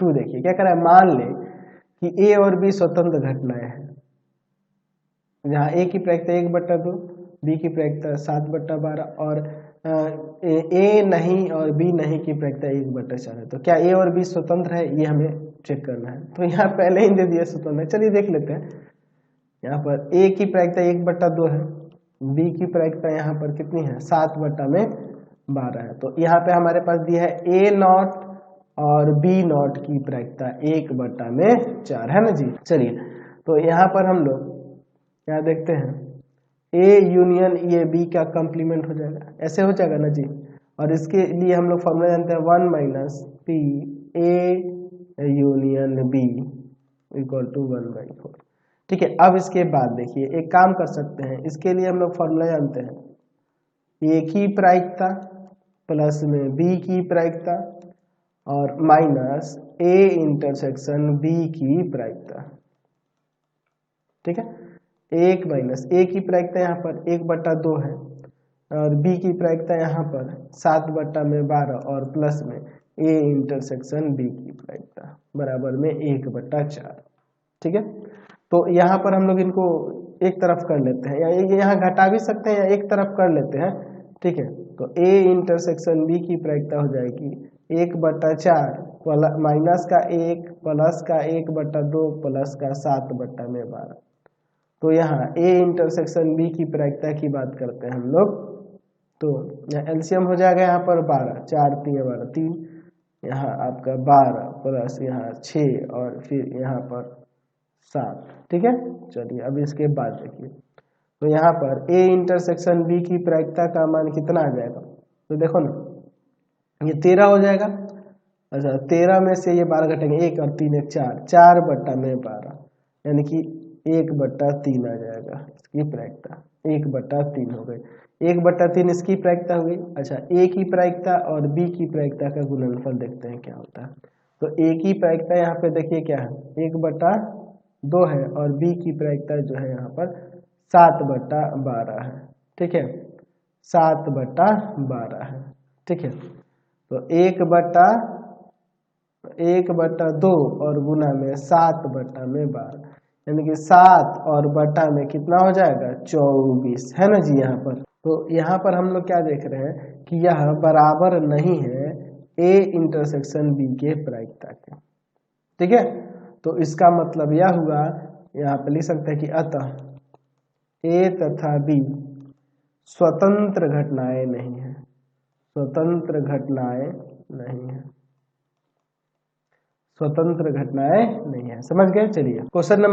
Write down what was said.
2 देखिए क्या कर रहा है, मान ले कि ए और बी स्वतंत्र घटनाएं हैं, जहाँ ए की प्रायिकता 1/2, बी की प्रायिकता 7/12 और ए नहीं और बी नहीं की प्रायिकता 1/4 है। तो क्या ए और बी स्वतंत्र है, ये हमें चेक करना है। तो यहाँ पहले ही दे दिया स्वतंत्र है, चलिए देख लेते हैं। यहाँ पर ए की प्रायिकता 1/2 है, बी की प्रायिकता यहाँ पर कितनी है, 7/12 है। तो यहाँ पे हमारे पास दिया है ए नॉट और बी नॉट की प्रायिकता 1/4 है ना जी। चलिए तो यहाँ पर हम लोग क्या देखते हैं, ए यूनियन ये बी का कंप्लीमेंट हो जाएगा, ऐसे हो जाएगा ना जी। और इसके लिए हम लोग फॉर्मूला जानते हैं 1 - p A union B equal to 1/4। ठीक है, अब इसके बाद देखिए एक काम कर सकते हैं, इसके लिए हम लोग फॉर्मूला जानते हैं ए की प्रायिकता प्लस में बी की प्रायिकता और माइनस ए इंटरसेक्शन बी की प्रायिकता। ठीक है, 1 माइनस ए की प्रायिकता यहाँ पर 1/2 है और बी की प्रायिकता यहाँ पर 7/12 और प्लस में ए इंटरसेक्शन बी की प्रायिकता बराबर में 1/4। ठीक है, तो यहाँ पर हम लोग इनको एक तरफ कर लेते हैं, या यहाँ घटा भी सकते हैं या एक तरफ कर लेते हैं। ठीक है, तो ए इंटरसेक्शन बी की प्रायिकता हो जाएगी 1/4 माइनस का 1 प्लस का 1/2 प्लस का 7/12। तो यहाँ ए इंटरसेक्शन बी की प्रायिकता की बात करते हैं हम लोग, तो यहाँ एलसीएम हो जाएगा यहाँ पर 12, 4 × 3 = 12, 3 यहाँ आपका 12 प्लस यहाँ 6 और फिर यहाँ पर 7। ठीक है, चलिए अब इसके बाद देखिए, तो यहाँ पर ए इंटरसेक्शन बी की प्रायिकता का मान कितना आ जाएगा, तो देखो ना ये 13 हो जाएगा। अच्छा 13 में से ये 12 घटेंगे, 1 और 3 = 4, 4/12 यानी कि 1/3 आ जाएगा इसकी प्रायिकता, 1/3 हो गई, 1/3 इसकी प्रायिकता हो गई। अच्छा ए की प्रायिकता और बी की प्रायिकता का गुणनफल देखते हैं क्या होता है। तो ए की प्रायिकता यहाँ पे देखिए क्या है, 1/2 है और बी की प्रायिकता जो है यहाँ पर 7/12 है। ठीक है, 7/12 है। ठीक है, तो 1/2 और गुना में 7/12 यानी कि 7 और बटा में कितना हो जाएगा, 24 है ना जी यहाँ पर। तो यहाँ पर हम लोग क्या देख रहे हैं कि यह बराबर नहीं है ए इंटरसेक्शन बी के प्रायिकता के। ठीक है, तो इसका मतलब यह हुआ, यहाँ पे लिख सकते हैं कि अतः ए तथा बी स्वतंत्र घटनाएं नहीं है, स्वतंत्र घटनाएं नहीं है, स्वतंत्र घटनाएं नहीं है। समझ गए। चलिए क्वेश्चन नंबर